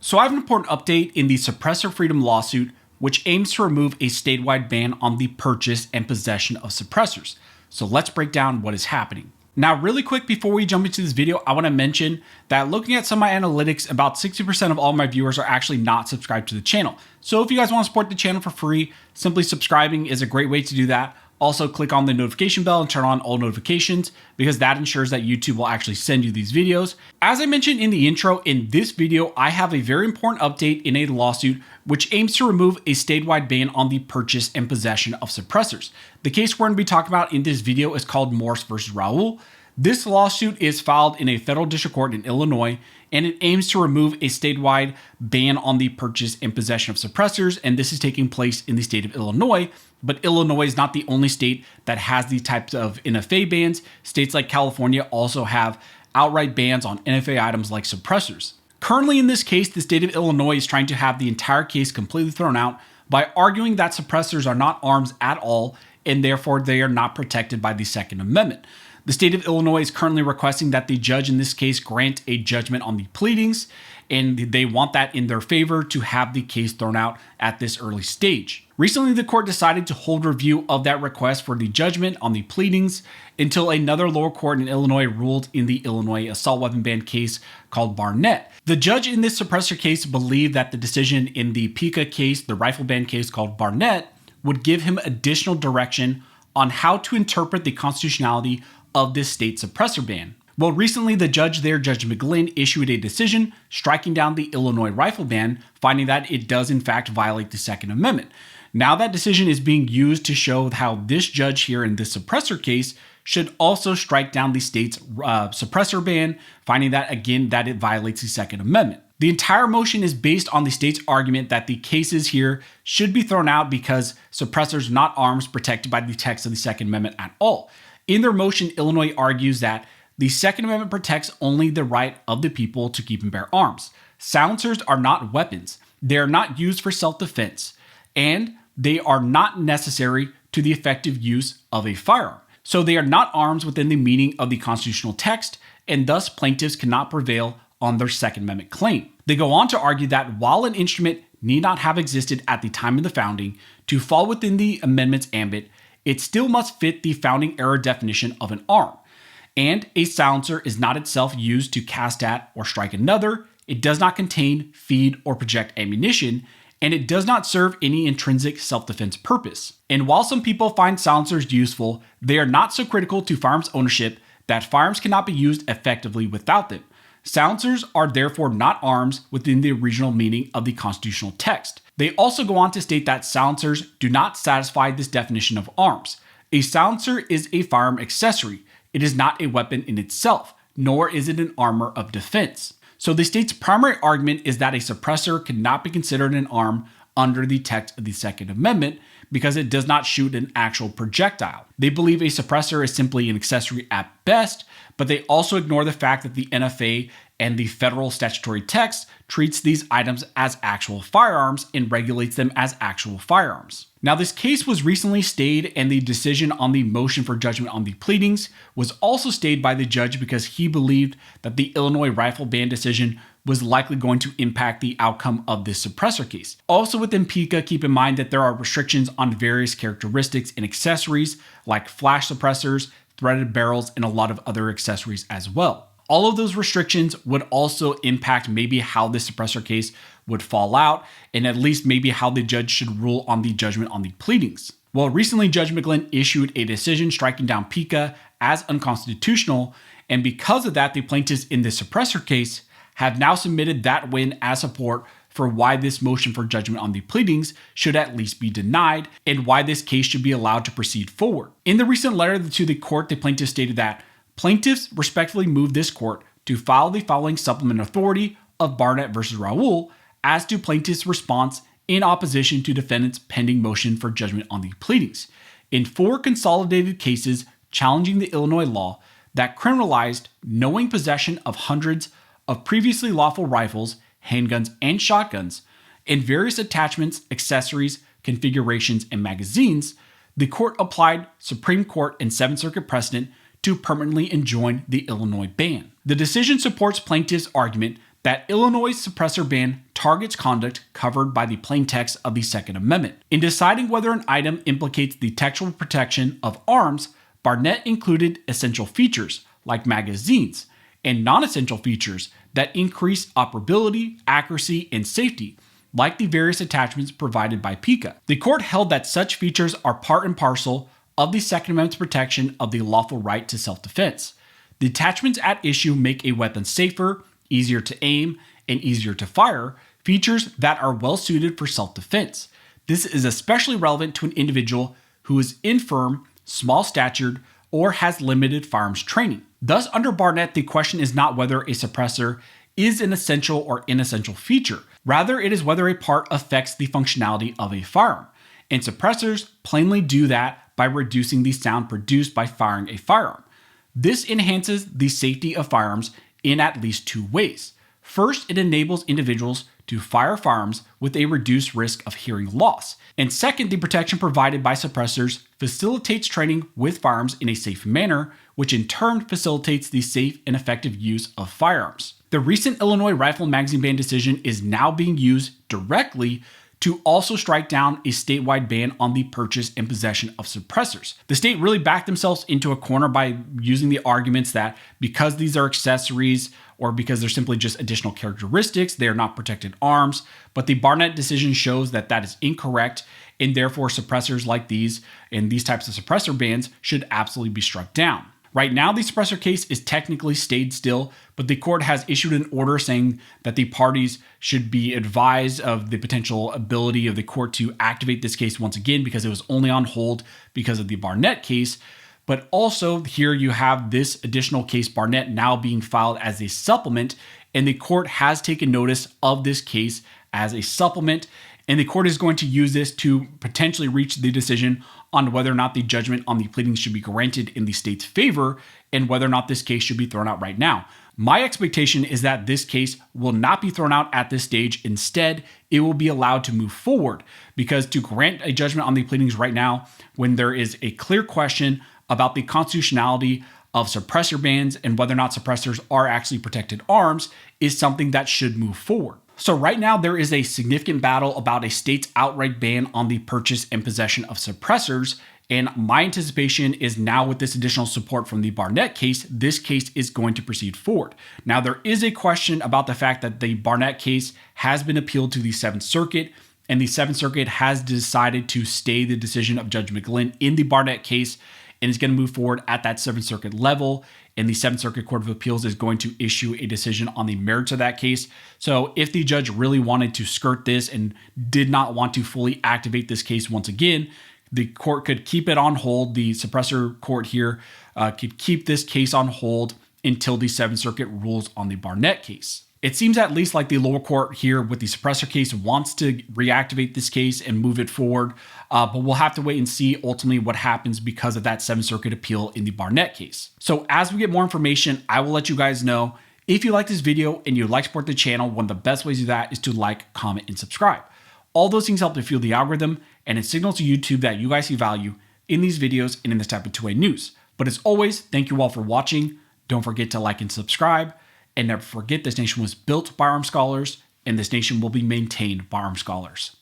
So I have an important update in the suppressor freedom lawsuit, which aims to remove a statewide ban on the purchase and possession of suppressors. So let's break down what is happening. Now, really quick before we jump into this video, I want to mention that looking at some of my analytics, about 60% of all my viewers are actually not subscribed to the channel. So if you guys want to support the channel for free, simply subscribing is a great way to do that. Also, click on the notification bell and turn on all notifications because that ensures that YouTube will actually send you these videos. As I mentioned in the intro, in this video, I have a very important update in a lawsuit which aims to remove a statewide ban on the purchase and possession of suppressors. The case we're going to be talking about in this video is called Morse versus Raoul. This lawsuit is filed in a federal district court in Illinois, and it aims to remove a statewide ban on the purchase and possession of suppressors, and this is taking place in the state of Illinois. But Illinois is not the only state that has these types of NFA bans. States like California also have outright bans on NFA items like suppressors. Currently in this case, the state of Illinois is trying to have the entire case completely thrown out by arguing that suppressors are not arms at all, and therefore they are not protected by the Second Amendment. The state of Illinois is currently requesting that the judge in this case grant a judgment on the pleadings, and they want that in their favor to have the case thrown out at this early stage. Recently, the court decided to hold review of that request for the judgment on the pleadings until another lower court in Illinois ruled in the Illinois assault weapon ban case called Barnett. The judge in this suppressor case believed that the decision in the PICA case, the rifle ban case called Barnett, would give him additional direction on how to interpret the constitutionality of this state suppressor ban. Well, recently the judge there, Judge McGlynn, issued a decision striking down the Illinois rifle ban, finding that it does in fact violate the Second Amendment. Now that decision is being used to show how this judge here in this suppressor case should also strike down the state's suppressor ban, finding that again that it violates the Second Amendment. The entire motion is based on the state's argument that the cases here should be thrown out because suppressors are not arms protected by the text of the Second Amendment at all. In their motion, Illinois argues that the Second Amendment protects only the right of the people to keep and bear arms. Silencers are not weapons. They are not used for self-defense, and they are not necessary to the effective use of a firearm. So they are not arms within the meaning of the constitutional text, and thus plaintiffs cannot prevail on their Second Amendment claim. They go on to argue that while an instrument need not have existed at the time of the founding to fall within the amendment's ambit, it still must fit the founding era definition of an arm. And a silencer is not itself used to cast at or strike another. It does not contain, feed, or project ammunition, and it does not serve any intrinsic self-defense purpose. And while some people find silencers useful, they are not so critical to firearms ownership that firearms cannot be used effectively without them. Silencers are therefore not arms within the original meaning of the constitutional text. They also go on to state that silencers do not satisfy this definition of arms. A silencer is a firearm accessory. It is not a weapon in itself, nor is it an armor of defense. So the state's primary argument is that a suppressor cannot be considered an arm under the text of the Second Amendment because it does not shoot an actual projectile. They believe a suppressor is simply an accessory at best, but they also ignore the fact that the NFA and the federal statutory text treats these items as actual firearms and regulates them as actual firearms. Now, this case was recently stayed, and the decision on the motion for judgment on the pleadings was also stayed by the judge because he believed that the Illinois rifle ban decision was likely going to impact the outcome of this suppressor case. Also within PICA, keep in mind that there are restrictions on various characteristics and accessories like flash suppressors, threaded barrels, and a lot of other accessories as well. All of those restrictions would also impact maybe how this suppressor case would fall out, and at least maybe how the judge should rule on the judgment on the pleadings. Well, recently Judge McGlynn issued a decision striking down PICA as unconstitutional, and because of that, the plaintiffs in this suppressor case have now submitted that win as support for why this motion for judgment on the pleadings should at least be denied and why this case should be allowed to proceed forward. In the recent letter to the court, the plaintiffs stated that plaintiffs respectfully move this court to file the following supplement authority of Barnett versus Raoul as to plaintiffs' response in opposition to defendants' pending motion for judgment on the pleadings. In 4 consolidated cases challenging the Illinois law that criminalized knowing possession of hundreds of previously lawful rifles, handguns, and shotguns, and various attachments, accessories, configurations, and magazines, the court applied Supreme Court and Seventh Circuit precedent to permanently enjoin the Illinois ban. The decision supports plaintiffs' argument that Illinois' suppressor ban targets conduct covered by the plain text of the Second Amendment. In deciding whether an item implicates the textual protection of arms, Barnett included essential features, like magazines, and non-essential features that increase operability, accuracy, and safety, like the various attachments provided by PICA. The court held that such features are part and parcel of the Second Amendment's protection of the lawful right to self-defense. The attachments at issue make a weapon safer, easier to aim, and easier to fire, features that are well suited for self-defense. This is especially relevant to an individual who is infirm, small-statured, or has limited firearms training. Thus, under Barnett, the question is not whether a suppressor is an essential or inessential feature. Rather, it is whether a part affects the functionality of a firearm. And suppressors plainly do that by reducing the sound produced by firing a firearm. This enhances the safety of firearms in at least two ways. First, it enables individuals to fire firearms with a reduced risk of hearing loss. And second, the protection provided by suppressors facilitates training with firearms in a safe manner, which in turn facilitates the safe and effective use of firearms. The recent Illinois rifle magazine ban decision is now being used directly to also strike down a statewide ban on the purchase and possession of suppressors. The state really backed themselves into a corner by using the arguments that because these are accessories or because they're simply just additional characteristics, they are not protected arms. But the Barnett decision shows that that is incorrect, and therefore suppressors like these and these types of suppressor bans should absolutely be struck down. Right now, the suppressor case is technically stayed still, but the court has issued an order saying that the parties should be advised of the potential ability of the court to activate this case once again because it was only on hold because of the Barnett case. But also here you have this additional case, Barnett, now being filed as a supplement, and the court has taken notice of this case as a supplement, and the court is going to use this to potentially reach the decision on whether or not the judgment on the pleadings should be granted in the state's favor and whether or not this case should be thrown out right now. My expectation is that this case will not be thrown out at this stage. Instead, it will be allowed to move forward, because to grant a judgment on the pleadings right now, when there is a clear question about the constitutionality of suppressor bans and whether or not suppressors are actually protected arms, is something that should move forward. So right now there is a significant battle about a state's outright ban on the purchase and possession of suppressors, and my anticipation is now with this additional support from the Barnett case, this case is going to proceed forward. Now there is a question about the fact that the Barnett case has been appealed to the 7th Circuit, and the 7th Circuit has decided to stay the decision of Judge McGlynn in the Barnett case, and is going to move forward at that 7th Circuit level. And the 7th Circuit Court of Appeals is going to issue a decision on the merits of that case. So if the judge really wanted to skirt this and did not want to fully activate this case once again, the court could keep it on hold. The suppressor court here could keep this case on hold until the 7th Circuit rules on the Barnett case. It seems at least like the lower court here with the suppressor case wants to reactivate this case and move it forward, but we'll have to wait and see ultimately what happens because of that 7th Circuit appeal in the Barnett case. So as we get more information, I will let you guys know. If you like this video and you'd like to support the channel, one of the best ways to do that is to like, comment, and subscribe. All those things help to fuel the algorithm, and it signals to YouTube that you guys see value in these videos and in this type of two-way news. But as always, thank you all for watching. Don't forget to like and subscribe. And never forget, this nation was built by armed scholars, and this nation will be maintained by armed scholars.